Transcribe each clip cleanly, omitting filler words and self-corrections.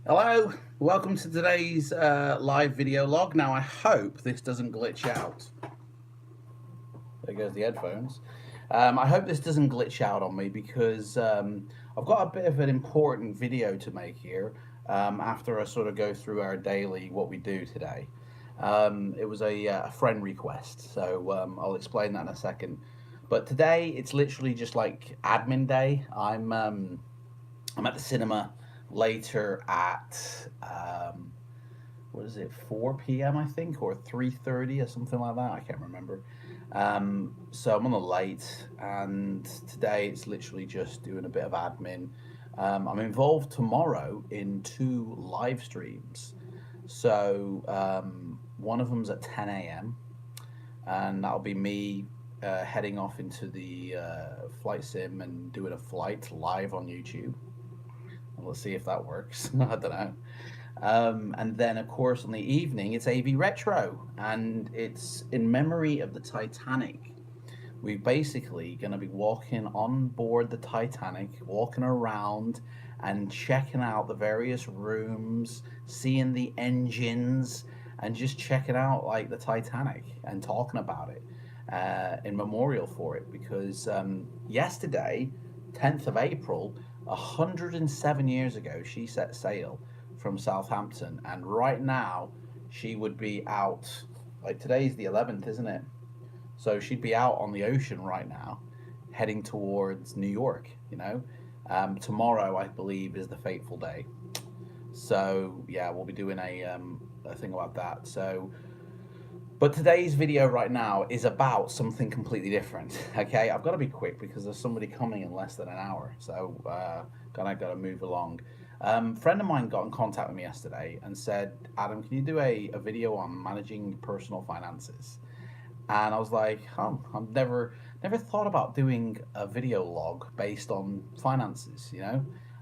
Hello, welcome to today's live video log. Now I hope this doesn't glitch out. There goes the headphones. I hope this doesn't glitch out on me because I've got a bit of an important video to make here after I sort of go through our daily what we do today. It was a friend request, so I'll explain that in a second. But today it's literally just like admin day. I'm at the cinema later at what is it, 4 p.m. I think, or 3:30 or something like that. I can't remember. So I'm on the late, and today it's literally just doing a bit of admin. I'm involved tomorrow in two live streams. So one of them's at 10 a.m. and that'll be me heading off into the flight sim and doing a flight live on YouTube. Let's see if that works. I don't know. And then, of course, in the evening, it's AV Retro, and it's in memory of the Titanic. We're basically going to be walking on board the Titanic, walking around and checking out the various rooms, seeing the engines, and just checking out like the Titanic and talking about it in memorial for it. Because yesterday, 10th of April, 107 years ago, she set sail from Southampton, and right now she would be out. Like today's the 11th, isn't it? So she'd be out on the ocean right now, heading towards New York. Tomorrow I believe is the fateful day. So yeah, we'll be doing a thing about that. But today's video right now is about something completely different. Okay, I've got to be quick because there's somebody coming in less than an hour, so gotta move along. Friend of mine got in contact with me yesterday and said, "Adam, can you do a video on managing personal finances?" And I was like, "Oh, I've never thought about doing a video log based on finances."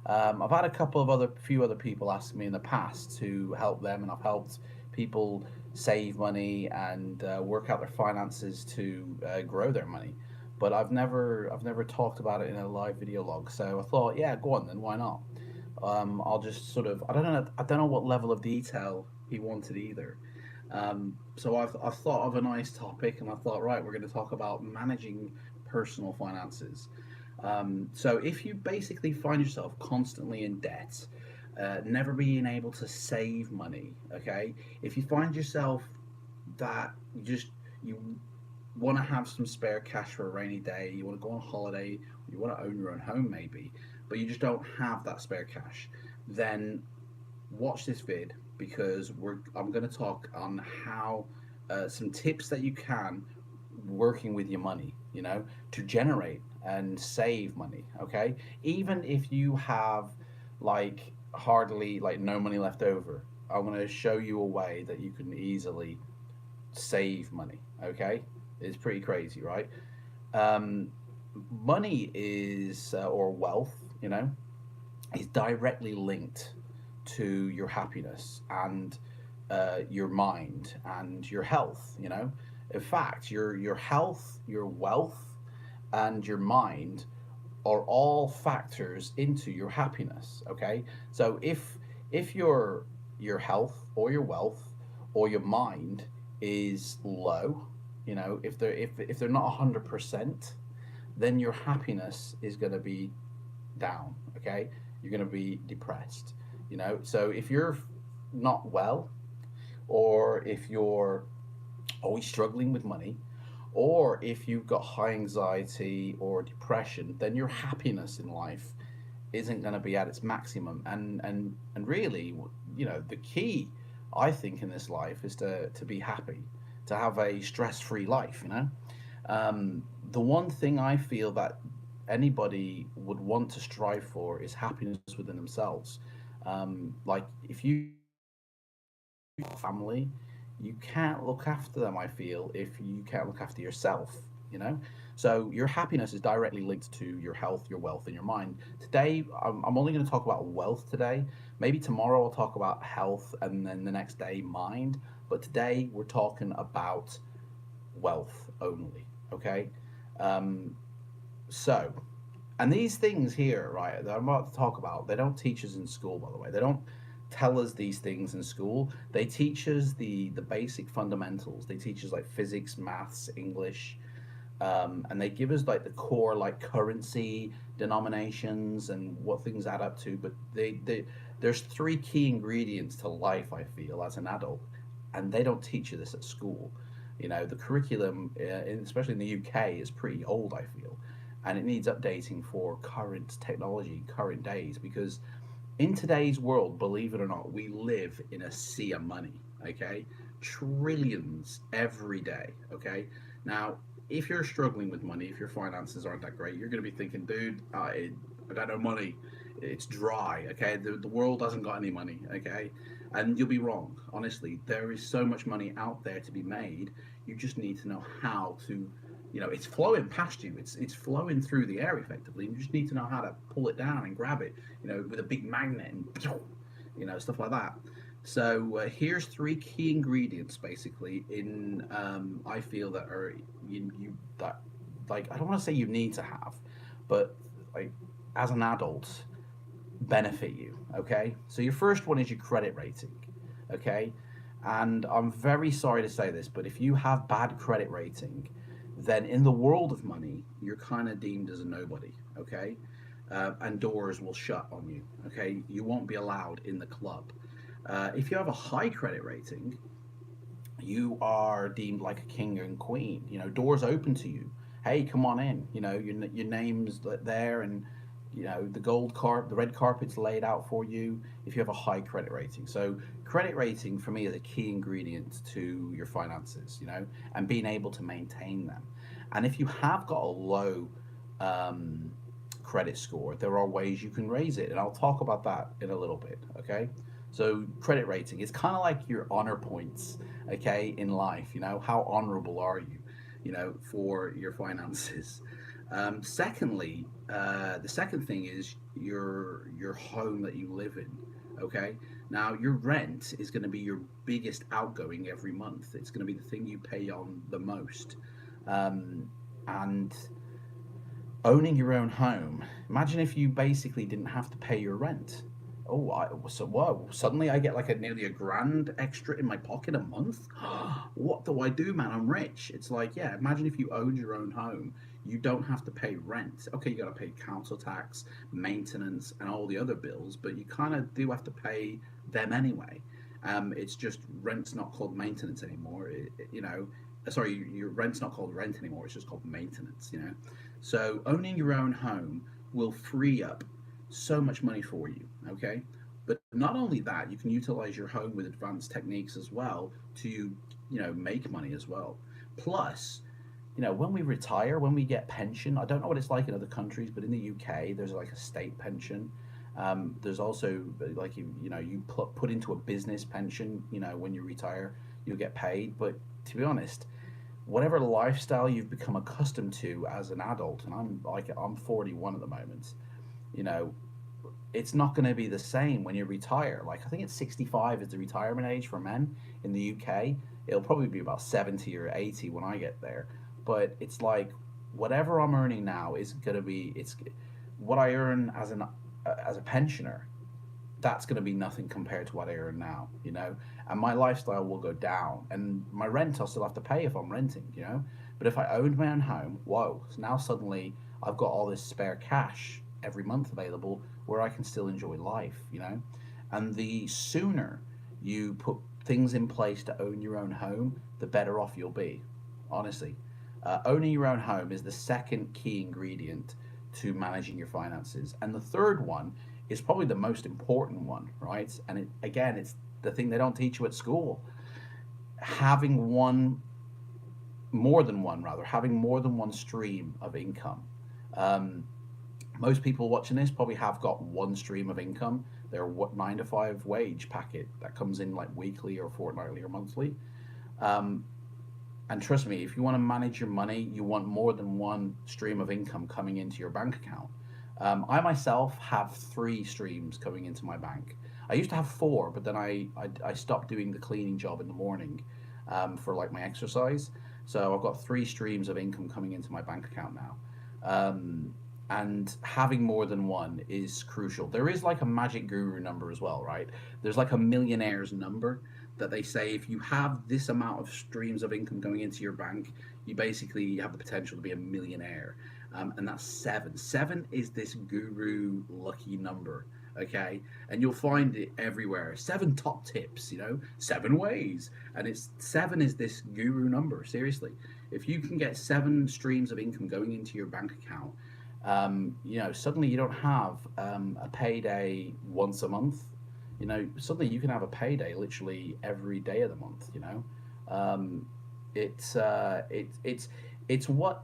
I've had a couple of few other people ask me in the past to help them, and I've helped people save money and work out their finances to grow their money. But I've never talked about it in a live video log. So I thought, yeah, go on then, why not? I'll just sort of I don't know what level of detail he wanted either. So I've thought of a nice topic, and I thought, right, we're going to talk about managing personal finances. So if you basically find yourself constantly in debt, never being able to save money, okay, if you find yourself that you want to have some spare cash for a rainy day, you want to go on holiday, you want to own your own home maybe, but you just don't have that spare cash, then watch this vid because I'm going to talk on how some tips that you can working with your money, to generate and save money. Okay, even if you have like hardly like no money left over, I'm going to show you a way that you can easily save money. Okay, it's pretty crazy, right? Um, Money is or wealth, is directly linked to your happiness and your mind and your health. In fact, your health, your wealth, and your mind are all factors into your happiness. Okay, so if your health or your wealth or your mind is low, if they're not 100%, then your happiness is going to be down. Okay, you're going to be depressed. So if you're not well, or if you're always struggling with money, or if you've got high anxiety or depression, then your happiness in life isn't going to be at its maximum. And really, the key, I think, in this life is to be happy, to have a stress-free life. The one thing I feel that anybody would want to strive for is happiness within themselves. Like if you have a family, you can't look after them, I feel, if you can't look after yourself, you know? So your happiness is directly linked to your health, your wealth, and your mind. Today, I'm only going to talk about wealth today. Maybe tomorrow I'll talk about health, and then the next day, mind. But today we're talking about wealth only, okay? Um, so, and these things here, right, that I'm about to talk about, they don't teach us in school, by the way. tell us these things in school. They teach us the basic fundamentals. They teach us like physics, maths, English, and they give us like the core like currency denominations and what things add up to. But there's three key ingredients to life, I feel, as an adult, and they don't teach you this at school. You know, the curriculum, especially in the UK, is pretty old, I feel, and it needs updating for current technology, current days, because in today's world, believe it or not, we live in a sea of money, okay? Trillions every day, okay? Now, if you're struggling with money, if your finances aren't that great, you're going to be thinking, dude, I got no money. It's dry, okay? The world hasn't got any money, okay? And you'll be wrong, honestly. There is so much money out there to be made. You just need to know how to, it's flowing past you. It's flowing through the air effectively. You just need to know how to pull it down and grab it, with a big magnet and, stuff like that. So here's three key ingredients, basically, in I feel that are you that like I don't want to say you need to have, but like as an adult benefit you. Okay, so your first one is your credit rating. Okay, and I'm very sorry to say this, but if you have bad credit rating, then in the world of money, you're kind of deemed as a nobody. Okay, and doors will shut on you. Okay, you won't be allowed in the club. If you have a high credit rating, you are deemed like a king and queen. Doors open to you. Hey, come on in. Your name's there, and the red carpet's laid out for you. If you have a high credit rating, so credit rating for me is a key ingredient to your finances. And being able to maintain them. And if you have got a low um, credit score, there are ways you can raise it, and I'll talk about that in a little bit. Okay. So credit rating is kind of like your honor points, okay, in life. How honorable are you, for your finances. Secondly, the second thing is your home that you live in. Okay, now your rent is going to be your biggest outgoing every month. It's going to be the thing you pay on the most, and owning your own home. Imagine if you basically didn't have to pay your rent. Oh, so whoa! Suddenly I get like nearly a grand extra in my pocket a month. What do I do, man? I'm rich. It's like, yeah. Imagine if you owned your own home. You don't have to pay rent. Okay, you got to pay council tax, maintenance, and all the other bills, but you kind of do have to pay them anyway. It's just rent's not called maintenance anymore. Sorry, your rent's not called rent anymore. It's just called maintenance. So owning your own home will free up so much money for you. Okay, but not only that, you can utilize your home with advanced techniques as well to make money as well. Plus, when we retire, when we get pension, I don't know what it's like in other countries, but in the UK, there's like a state pension. There's also like you put into a business pension. When you retire, you'll get paid. But to be honest, whatever lifestyle you've become accustomed to as an adult, and I'm 41 at the moment, you know, it's not going to be the same when you retire. Like I think it's 65 is the retirement age for men in the UK. It'll probably be about 70 or 80 when I get there. But it's like whatever I'm earning now is going to be it's what I earn as a pensioner. That's going to be nothing compared to what I earn now, and my lifestyle will go down, and my rent I'll still have to pay if I'm renting. But if I owned my own home, whoa, so now suddenly I've got all this spare cash every month available where I can still enjoy life. And the sooner you put things in place to own your own home, the better off you'll be. Honestly, owning your own home is the second key ingredient to managing your finances, and the third one is probably the most important one, right? And it's the thing they don't teach you at school. Having having more than one stream of income. Um, Most people watching this probably have got one stream of income. Their 9 to 5 wage packet that comes in like weekly or fortnightly or monthly. Um, and trust me, if you want to manage your money, you want more than one stream of income coming into your bank account. I myself have 3 streams coming into my bank. I used to have 4, but then I stopped doing the cleaning job in the morning for like my exercise. So I've got 3 streams of income coming into my bank account now. Um, and having more than one is crucial. There is like a magic guru number as well, right? There's like a millionaire's number that they say if you have this amount of streams of income going into your bank, you basically have the potential to be a millionaire. And that's seven. Seven is this guru lucky number, okay? And you'll find it everywhere. Seven top tips, 7 ways. And it's seven is this guru number, seriously. If you can get 7 streams of income going into your bank account, suddenly you don't have a payday once a month. Suddenly you can have a payday literally every day of the month. Um, it's what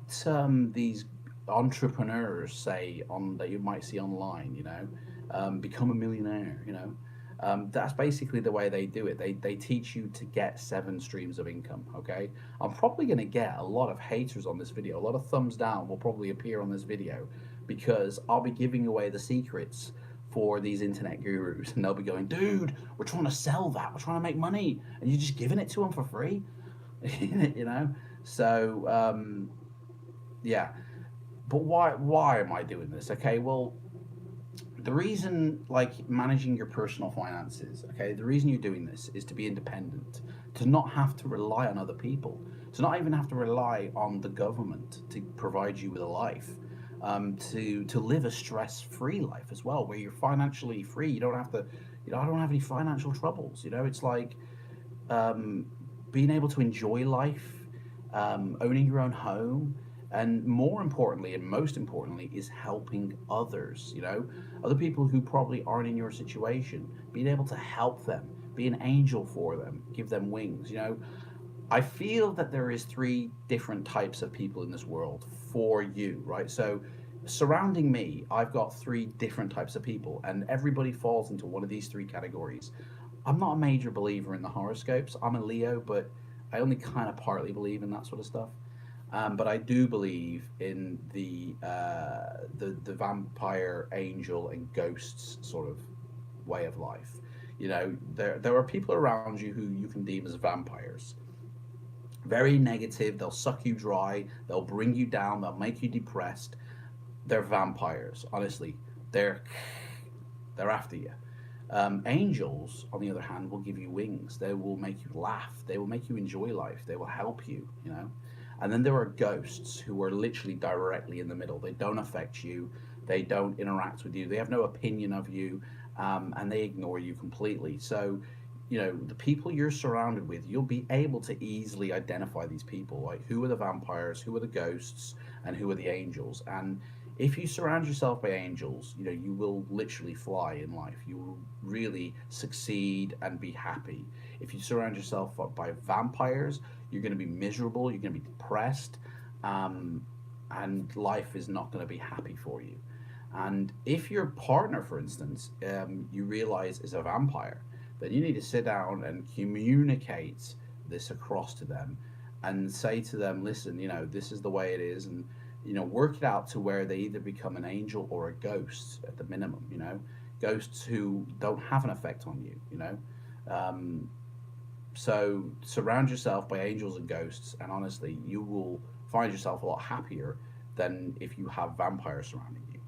these entrepreneurs say on that you might see online. Become a millionaire. That's basically the way they do it. They teach you to get 7 streams of income. Okay, I'm probably going to get a lot of haters on this video. A lot of thumbs down will probably appear on this video because I'll be giving away the secrets for these internet gurus, and they'll be going, "Dude, we're trying to sell that. We're trying to make money, and you're just giving it to them for free." So yeah, but why am I doing this? Okay, well, the reason, like managing your personal finances, okay, the reason you're doing this is to be independent, to not have to rely on other people, to not even have to rely on the government to provide you with a life, to live a stress-free life as well, where you're financially free. You don't have to, I don't have any financial troubles. It's like um, being able to enjoy life, owning your own home, and more importantly, and most importantly, is helping others. Other people who probably aren't in your situation, being able to help them, be an angel for them, give them wings. I feel that there is 3 different types of people in this world for you, right? So surrounding me, I've got 3 different types of people, and everybody falls into one of these 3 categories. I'm not a major believer in the horoscopes. I'm a Leo, but I only kind of partly believe in that sort of stuff. But I do believe in the vampire, angel, and ghosts sort of way of life. There are people around you who you can deem as vampires. Very negative. They'll suck you dry. They'll bring you down. They'll make you depressed. They're vampires. Honestly, they're they're after you. Angels, on the other hand, will give you wings. They will make you laugh. They will make you enjoy life. They will help you. And then there are ghosts who are literally directly in the middle. They don't affect you. They don't interact with you. They have no opinion of you, and they ignore you completely. So, the people you're surrounded with, you'll be able to easily identify these people. Like, who are the vampires, who are the ghosts, and who are the angels. And if you surround yourself by angels, you will literally fly in life. You will really succeed and be happy. If you surround yourself by vampires, you're going to be miserable, you're going to be depressed, and life is not going to be happy for you. And if your partner, for instance, you realize is a vampire, then you need to sit down and communicate this across to them and say to them, listen, this is the way it is, and work it out to where they either become an angel or a ghost at the minimum. Ghosts who don't have an effect on you. Um, so surround yourself by angels and ghosts, and honestly, you will find yourself a lot happier than if you have vampires surrounding you.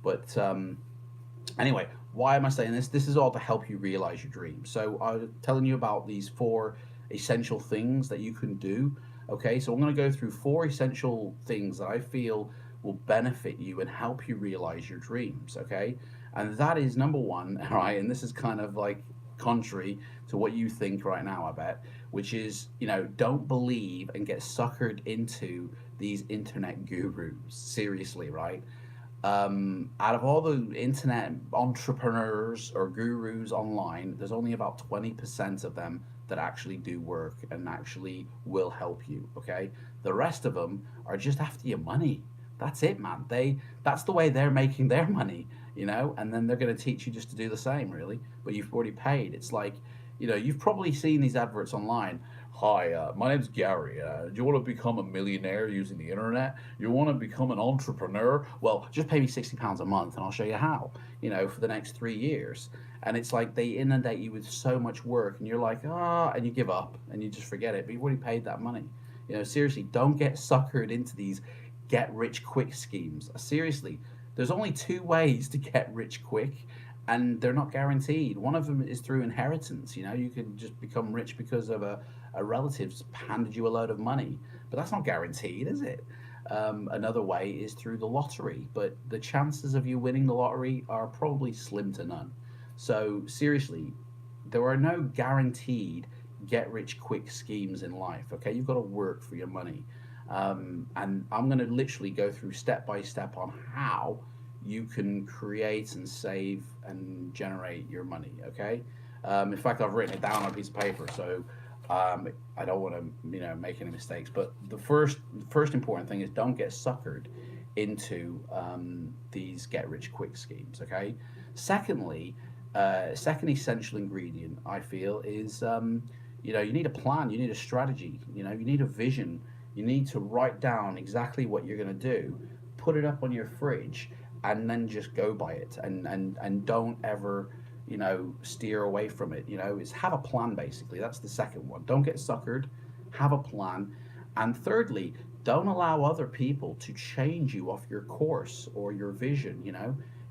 But anyway, why am I saying this? This is all to help you realize your dreams. So I'm telling you about these 4 essential things that you can do. Okay, so I'm going to go through 4 essential things that I feel will benefit you and help you realize your dreams. Okay, and that is number 1, all right, and this is kind of like contrary to what you think right now, I bet, which is, don't believe and get suckered into these internet gurus. Seriously, right? Out of all the internet entrepreneurs or gurus online, there's only about 20% of them that actually do work and actually will help you. Okay, the rest of them are just after your money. That's it, man. That's the way they're making their money, and then they're going to teach you just to do the same, really. But you've already paid. It's like, you've probably seen these adverts online. Hi, my name's Gary. Do you want to become a millionaire using the internet? You want to become an entrepreneur? Well, just pay me £60 a month and I'll show you how, for the next 3 years. And it's like they inundate you with so much work and you're like, and you give up and you just forget it. But you've already paid that money. Seriously, don't get suckered into these get rich quick schemes. Seriously, There's only two ways to get rich quick, and they're not guaranteed. One of them is through inheritance. You know, you could just become rich because of a relative's handed you a load of money, but that's not guaranteed, is it? Another way is through the lottery, but the chances of you winning the lottery are probably slim to none. So, seriously, there are no guaranteed get rich quick schemes in life. Okay, you've got to work for your money. And I'm going to literally go through step by step on how you can create and save and generate your money. Okay, in fact, I've written it down on a piece of paper, so I don't want to make any mistakes. But the first important thing is don't get suckered into these get rich quick schemes. Okay. Secondly, second essential ingredient I feel is you need a plan, you need a strategy, you need a vision. You need to write down exactly what you're going to do, put it up on your fridge, and then just go by it, and don't ever steer away from it. It's have a plan. Basically, that's the second one. Don't get suckered, have a plan. And thirdly, don't allow other people to change you off your course or your vision.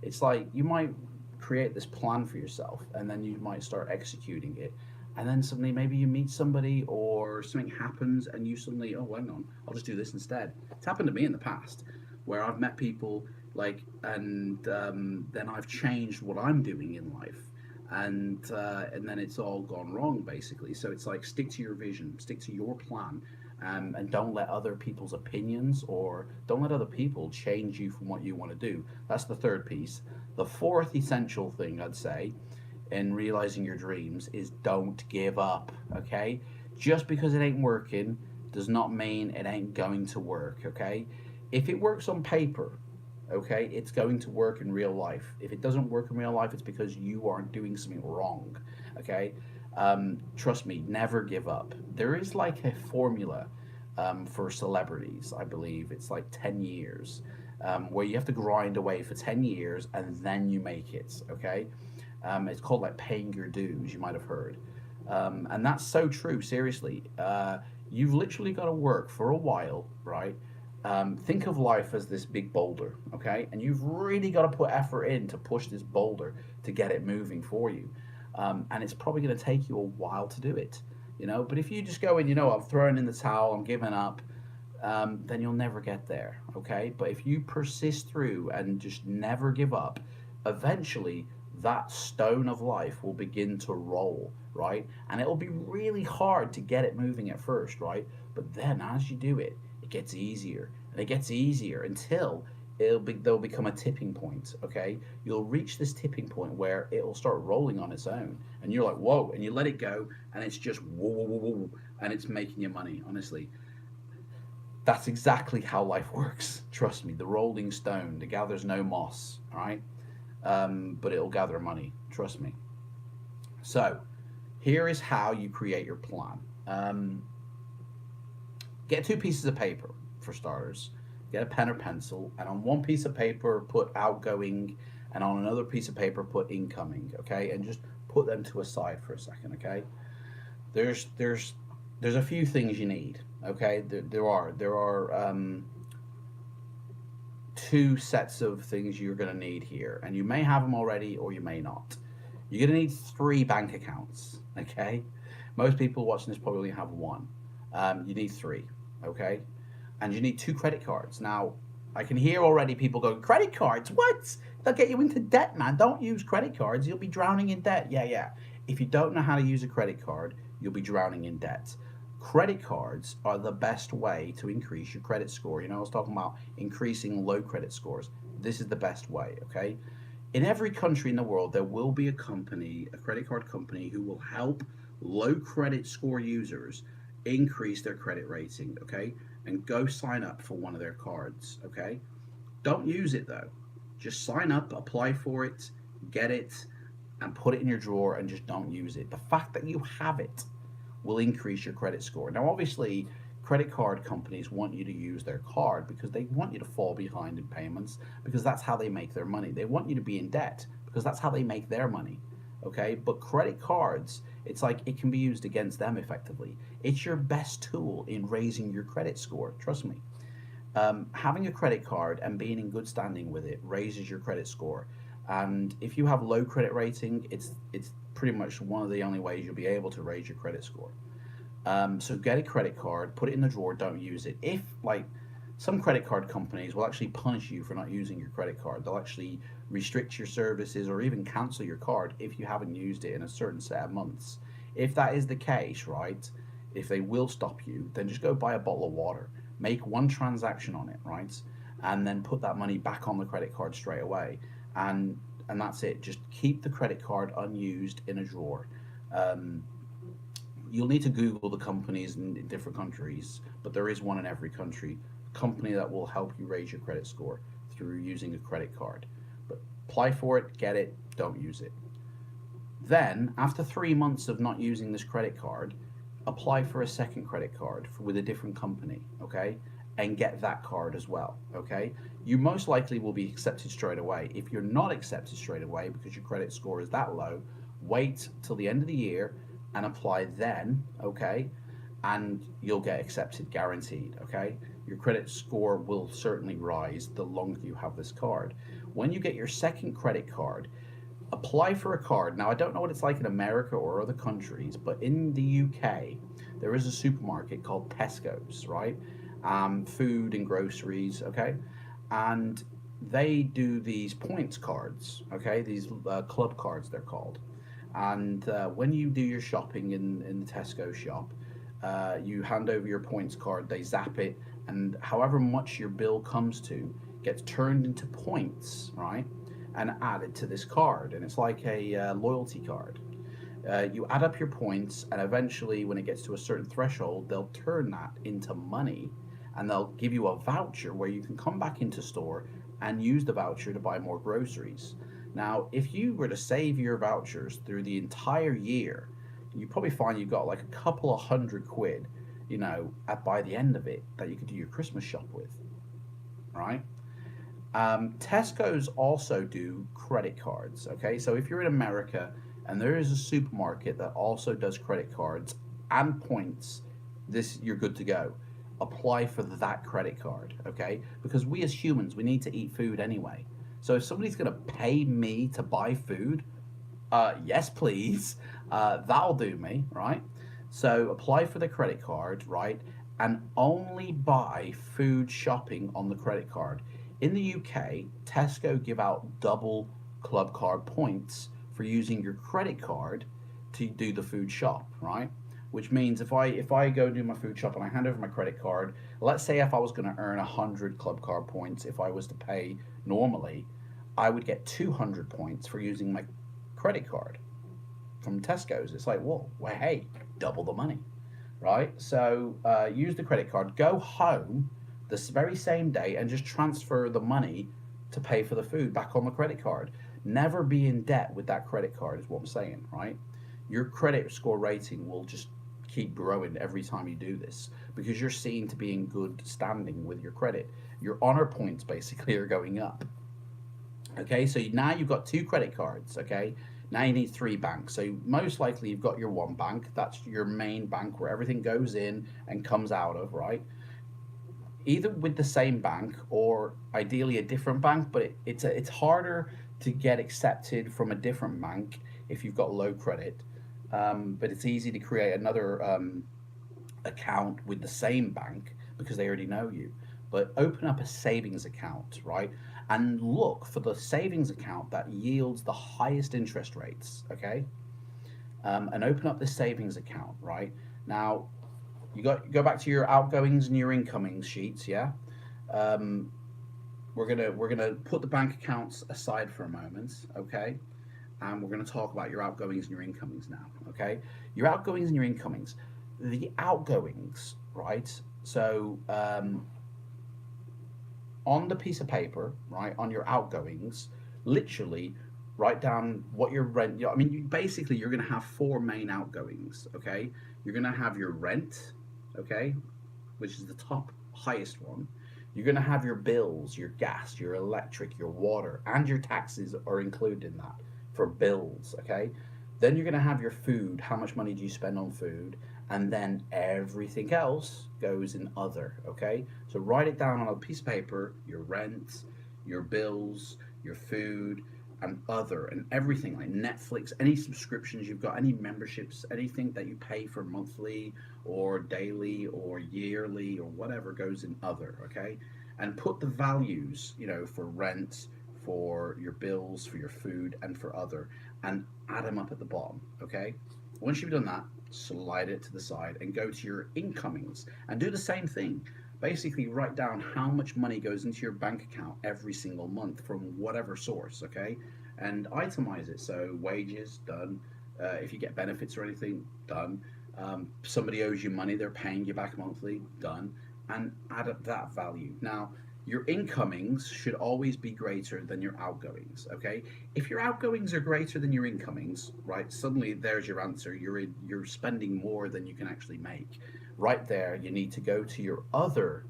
It's like you might create this plan for yourself, and then you might start executing it, and then suddenly maybe you meet somebody or something happens and you suddenly, oh, hang on, I'll just do this instead. It's happened to me in the past where I've met people and then I've changed what I'm doing in life, and then it's all gone wrong basically. So it's like, stick to your vision, stick to your plan, and don't let other people's opinions, or don't let other people change you from what you want to do. That's the third piece. The fourth essential thing I'd say in realizing your dreams is don't give up. Okay, just because it ain't working does not mean it ain't going to work. Okay, if it works on paper, okay, it's going to work in real life. If it doesn't work in real life, it's because you aren't doing something wrong. Okay, trust me, never give up. There is like a formula for celebrities. I believe it's like 10 years, where you have to grind away for 10 years and then you make it. Okay, it's called like paying your dues. You might have heard, and that's so true. Seriously, you've literally got to work for a while, right? Think of life as this big boulder, okay? And you've really got to put effort in to push this boulder to get it moving for you. And it's probably going to take you a while to do it, But if you just go in, I'm throwing in the towel, I'm giving up, then you'll never get there, okay? But if you persist through and just never give up, eventually that stone of life will begin to roll, right? And it'll be really hard to get it moving at first, right? But then as you do it, it gets easier and it gets easier until there'll become a tipping point. Okay, you'll reach this tipping point where it'll start rolling on its own, and you're like, whoa, and you let it go, and it's just whoa, whoa, whoa, whoa, and it's making you money. Honestly, that's exactly how life works. Trust me, the rolling stone that gathers no moss, all right, but it'll gather money. Trust me. So here is how you create your plan. Get two pieces of paper for starters. Get a pen or pencil, and on one piece of paper put outgoing, and on another piece of paper put incoming. Okay, and just put them to a side for a second. Okay, there's a few things you need. Okay, there are two sets of things you're going to need here, and you may have them already or you may not. You're going to need 3 bank accounts. Okay, most people watching this probably only have one. You need 3. Okay, and you need 2 credit cards. Now, I can hear already people going, credit cards? What? They'll get you into debt, man. Don't use credit cards. You'll be drowning in debt. Yeah. If you don't know how to use a credit card, you'll be drowning in debt. Credit cards are the best way to increase your credit score. I was talking about increasing low credit scores. This is the best way, okay? In every country in the world, there will be a company, a credit card company, who will help low credit score users increase their credit rating, okay? And go sign up for one of their cards, okay? Don't use it though. Just sign up, apply for it, get it, and put it in your drawer, and just don't use it. The fact that you have it will increase your credit score. Now, obviously, credit card companies want you to use their card because they want you to fall behind in payments, because that's how they make their money. They want you to be in debt because that's how they make their money, okay? But credit cards, it's like it can be used against them effectively. It's your best tool in raising your credit score, trust me. Having a credit card and being in good standing with it raises your credit score. And if you have low credit rating, it's pretty much one of the only ways you'll be able to raise your credit score. So get a credit card, put it in the drawer, don't use it. If like some credit card companies will actually punish you for not using your credit card. They'll actually restrict your services or even cancel your card if you haven't used it in a certain set of months. If that is the case, right? If they will stop you, then just go buy a bottle of water, make one transaction on it, right? And then put that money back on the credit card straight away. And that's it. Just keep the credit card unused in a drawer. Um, you'll need to Google the companies in different countries, but there is one in every country. Company that will help you raise your credit score through using a credit card. But apply for it, get it, don't use it. Then, after 3 months of not using this credit card, apply for a second credit card with a different company, okay? And get that card as well, okay? You most likely will be accepted straight away. If you're not accepted straight away because your credit score is that low, wait till the end of the year and apply then, okay? And you'll get accepted, guaranteed, okay? Your credit score will certainly rise the longer you have this card. When you get your second credit card, apply for a card. Now, I don't know what it's like in America or other countries, but in the UK, there is a supermarket called Tesco's, right? Food and groceries, okay? And they do these points cards, okay? These club cards, they're called. And when you do your shopping in the Tesco shop, you hand over your points card, they zap it, and however much your bill comes to gets turned into points, right? And added to this card. And it's like a loyalty card. You add up your points, and eventually, when it gets to a certain threshold, they'll turn that into money and they'll give you a voucher where you can come back into store and use the voucher to buy more groceries. Now, if you were to save your vouchers through the entire year, you probably find you've got like a couple of £100, by the end of it that you could do your Christmas shop with, right? Tesco's also do credit cards. Okay, so if you're in America and there is a supermarket that also does credit cards and points, this you're good to go. Apply for that credit card. Okay, because we as humans we need to eat food anyway. So if somebody's gonna pay me to buy food, yes please, that'll do me, right? So apply for the credit card, right? And only buy food shopping on the credit card. In the UK, Tesco give out double club card points for using your credit card to do the food shop, right? Which means if I go do my food shop and I hand over my credit card, let's say if I was going to earn 100 club card points, if I was to pay normally, I would get 200 points for using my credit card from Tesco's. It's like, whoa, well, hey, double the money, right? So use the credit card. Go home this very same day and just transfer the money to pay for the food back on the credit card. Never be in debt with that credit card, is what I'm saying, right? Your credit score rating will just keep growing every time you do this because you're seen to be in good standing with your credit. Your honor points basically are going up. Okay, so now you've got two credit cards, okay? Now you need three banks. So most likely you've got your one bank. That's your main bank where everything goes in and comes out of, right? Either with the same bank or ideally a different bank, but it's harder to get accepted from a different bank if you've got low credit. But it's easy to create another account with the same bank because they already know you. But open up a savings account, right? And look for the savings account that yields the highest interest rates, okay? And open up the savings account, right? Now, go back to your outgoings and your incomings sheets, yeah? Um, we're gonna put the bank accounts aside for a moment, okay? And we're gonna talk about your outgoings and your incomings now, okay? Your outgoings and your incomings. The outgoings, right? So on the piece of paper, right, on your outgoings, literally write down what your rent. I mean, basically you're gonna have four main outgoings, okay? You're gonna have your rent, okay, which is the top highest one. You're going to have your bills, your gas, your electric, your water, and your taxes are included in that for bills, okay? Then you're going to have your food. How much money do you spend on food? and then everything else goes in other, okay? So write it down on a piece of paper, your rent, your bills, your food, and other, and everything like Netflix, any subscriptions you've got, any memberships, anything that you pay for monthly or daily or yearly or whatever goes in other, okay? And put the values, for rent, for your bills, for your food, and for other, and add them up at the bottom, okay? Once you've done that, slide it to the side and go to your incomings and do the same thing. Basically, write down how much money goes into your bank account every single month from whatever source, okay? And itemize it. So, wages, done. If you get benefits or anything, done. Somebody owes you money, they're paying you back monthly, done. And add up that value. Now, your incomings should always be greater than your outgoings, okay? If your outgoings are greater than your incomings, right, suddenly there's your answer. You're spending more than you can actually make. Right there, you need to go to your other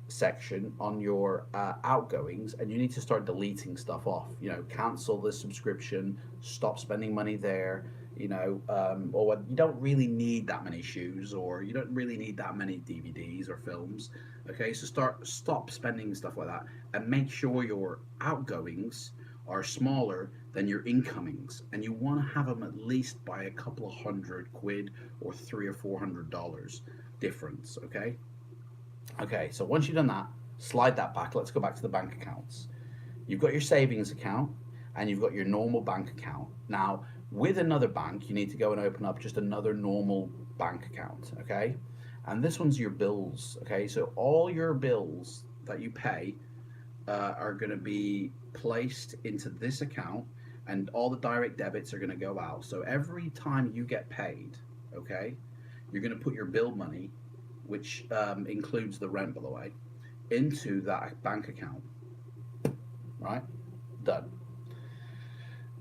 section on your outgoings, and you need to start deleting stuff off. Cancel the subscription, stop spending money there. Or what, you don't really need that many shoes, or you don't really need that many DVDs or films. Okay, so stop spending stuff like that, and make sure your outgoings are smaller than your incomings, and you want to have them at least by a couple of £100 or $300 or $400 difference. Okay, so once you've done that, slide that back. Let's go back to the bank accounts. You've got your savings account and you've got your normal bank account. Now, with another bank, you need to go and open up just another normal bank account, okay? And this one's your bills, okay? So all your bills that you pay are going to be placed into this account, and all the direct debits are going to go out. So every time you get paid, okay, you're going to put your bill money, which includes the rent, by the way, into that bank account. Right? Done.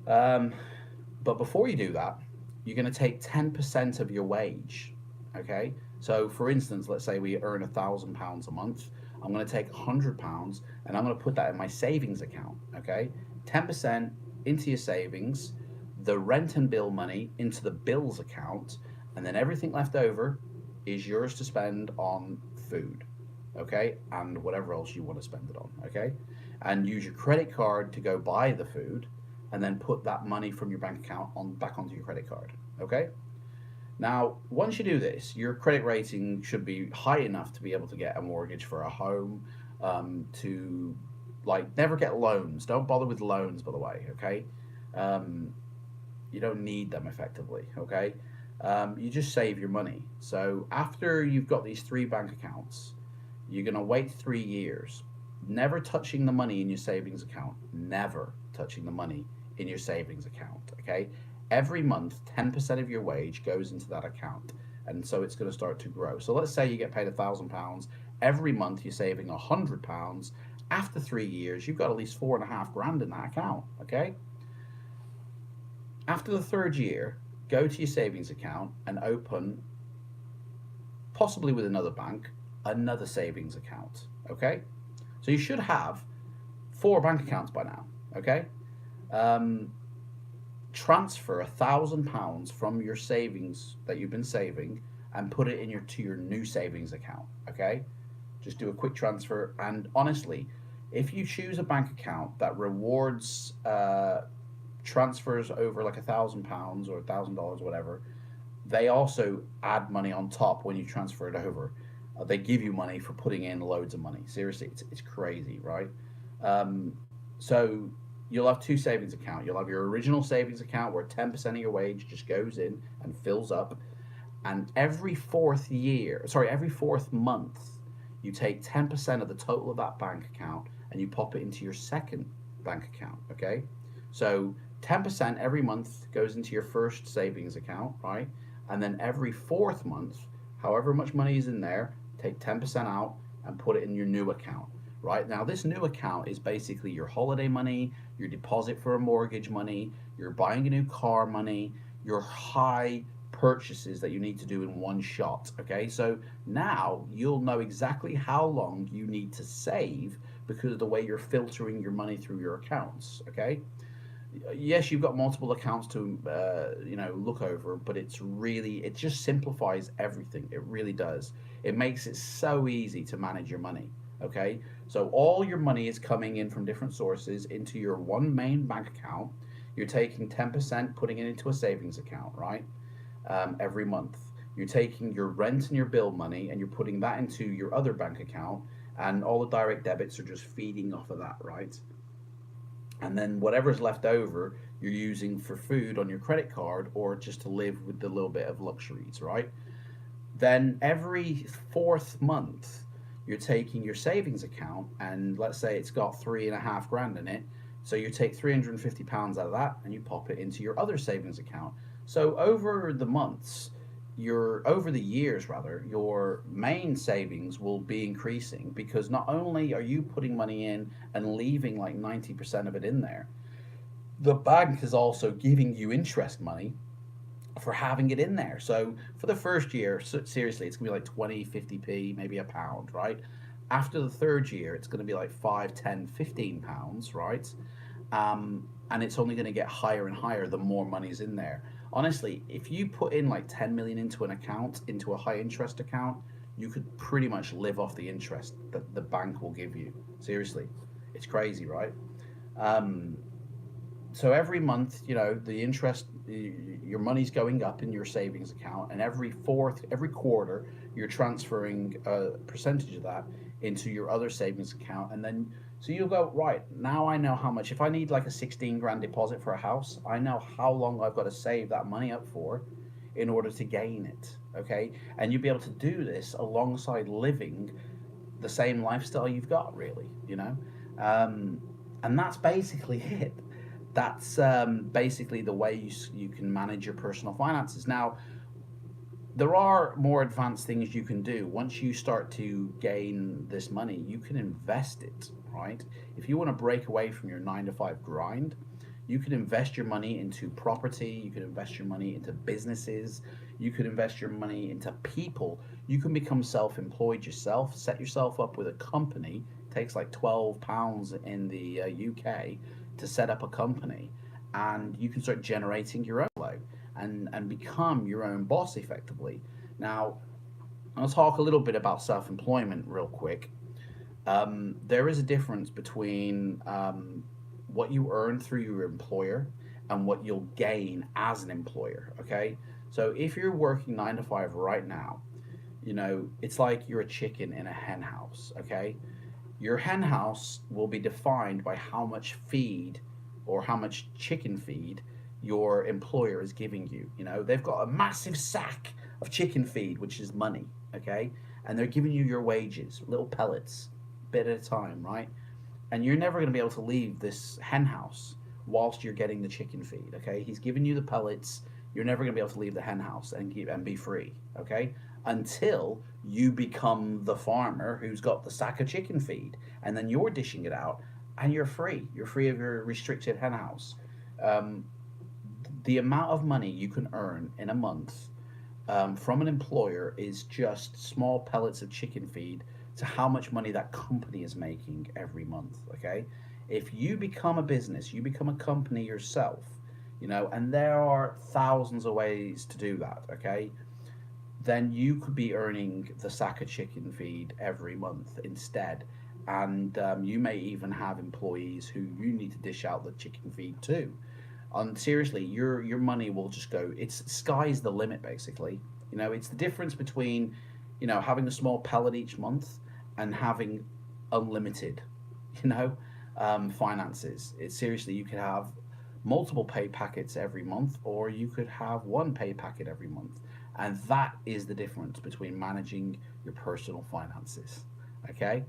But before you do that, you're going to take 10% of your wage. Okay? So, for instance, let's say we earn £1,000 a month. I'm going to take £100 and I'm going to put that in my savings account. Okay? 10% into your savings, the rent and bill money into the bills account, and then everything left over is yours to spend on food, okay, and whatever else you want to spend it on, okay, and use your credit card to go buy the food, and then put that money from your bank account back onto your credit card, okay. Now, once you do this, your credit rating should be high enough to be able to get a mortgage for a home, to never get loans. Don't bother with loans, by the way, okay. You don't need them effectively, okay. You just save your money. So after you've got these 3 bank accounts, you're going to wait 3 years, never touching the money in your savings account, never touching the money in your savings account, okay? Every month, 10% of your wage goes into that account, and so it's going to start to grow. So let's say you get paid £1,000. Every month you're saving £100. After 3 years, you've got at least 4.5 grand in that account, okay? After the 3rd year, go to your savings account and open, possibly with another bank, another savings account, okay? So you should have 4 bank accounts by now, okay? Transfer £1,000 from your savings that you've been saving and put it to your new savings account, okay? Just do a quick transfer, and honestly, if you choose a bank account that rewards transfers over like £1,000 or $1,000, whatever, they also add money on top when you transfer it over. They give you money for putting in loads of money. Seriously, it's crazy, right? So you'll have 2 savings accounts. You'll have your original savings account where 10% of your wage just goes in and fills up, and every 4th month, you take 10% of the total of that bank account and you pop it into your second bank account, okay? So 10% every month goes into your first savings account, right? And then every 4th month, however much money is in there, take 10% out and put it in your new account, right? Now, this new account is basically your holiday money, your deposit for a mortgage money, your buying a new car money, your high purchases that you need to do in one shot, okay? So now you'll know exactly how long you need to save because of the way you're filtering your money through your accounts, okay? Yes, you've got multiple accounts to look over, but it just simplifies everything. It really does. It makes it so easy to manage your money. Okay, so all your money is coming in from different sources into your one main bank account. You're taking 10%, putting it into a savings account, right? Every month. You're taking your rent and your bill money and you're putting that into your other bank account, and all the direct debits are just feeding off of that, right? And then whatever's left over, you're using for food on your credit card or just to live with the little bit of luxuries, right? Then every fourth month, you're taking your savings account, and let's say it's got 3.5 grand in it. So you take £350 out of that and you pop it into your other savings account. So over the years rather, your main savings will be increasing, because not only are you putting money in and leaving like 90% of it in there, the bank is also giving you interest money for having it in there. So for the first year, seriously, it's gonna be like 20, 50p, maybe a pound, right? After the third year, it's gonna be like 5, 10, 15 pounds, right? And it's only gonna get higher and higher the more money's in there. Honestly, if you put in like 10 million into an account, into a high interest account, you could pretty much live off the interest that the bank will give you. Seriously, it's crazy, right? Um, so every month, the interest, your money's going up in your savings account, and every quarter, you're transferring a percentage of that into your other savings account, and then so you'll go, right, now I know how much. If I need like a 16 grand deposit for a house, I know how long I've got to save that money up for in order to gain it. Okay, and you'll be able to do this alongside living the same lifestyle you've got, really. Um, and that's basically it. That's basically the way you can manage your personal finances. Now, there are more advanced things you can do. Once you start to gain this money, you can invest it, right? If you want to break away from your 9 to 5 grind, you can invest your money into property, you can invest your money into businesses, you can invest your money into people. You can become self-employed yourself, set yourself up with a company. It takes like £12 in the UK to set up a company, and you can start generating your own flow and become your own boss effectively. Now, I'll talk a little bit about self-employment real quick. There is a difference between what you earn through your employer and what you'll gain as an employer. Okay, so if you're working 9 to 5 right now, it's like you're a chicken in a hen house. Okay, your hen house will be defined by how much feed or how much chicken feed your employer is giving you. They've got a massive sack of chicken feed, which is money, okay? And they're giving you your wages, little pellets, bit at a time, right? And you're never going to be able to leave this hen house whilst you're getting the chicken feed, okay? He's giving you the pellets. You're never going to be able to leave the hen house and be free, okay? Until you become the farmer who's got the sack of chicken feed, and then you're dishing it out, and you're free. You're free of your restricted hen house. Um, the amount of money you can earn in a month from an employer is just small pellets of chicken feed to how much money that company is making every month. Okay, if you become a business, you become a company yourself, and there are thousands of ways to do that. Okay, then you could be earning the sack of chicken feed every month instead. And you may even have employees who you need to dish out the chicken feed to. And seriously, your money will just go. It's sky's the limit, basically. It's the difference between, having a small pellet each month and having unlimited, finances. It's seriously, you could have multiple pay packets every month, or you could have one pay packet every month. And that is the difference between managing your personal finances. Okay?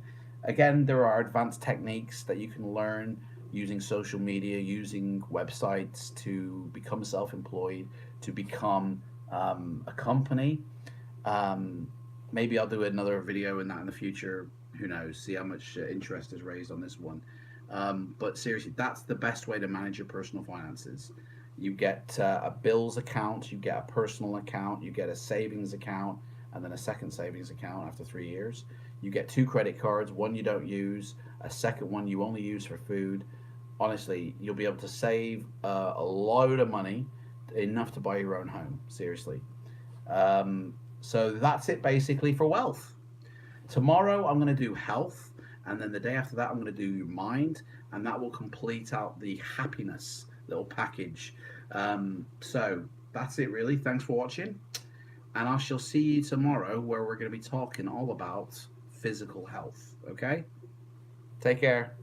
Again, there are advanced techniques that you can learn using social media, using websites to become self employed, to become a company. Um, Maybe I'll do another video in that in the future. Who knows? See how much interest is raised on this one. But seriously, that's the best way to manage your personal finances. You get a bills account, you get a personal account, you get a savings account, and then a second savings account after 3 years. You get two credit cards, one you don't use, a second one you only use for food, honestly, you'll be able to save a load of money, enough to buy your own home. Seriously. So that's it basically for wealth. Tomorrow I'm going to do health, and then the day after that I'm going to do mind, and that will complete out the happiness little package. So that's it really. Thanks for watching, and I shall see you tomorrow where we're going to be talking all about physical health. Okay? Take care.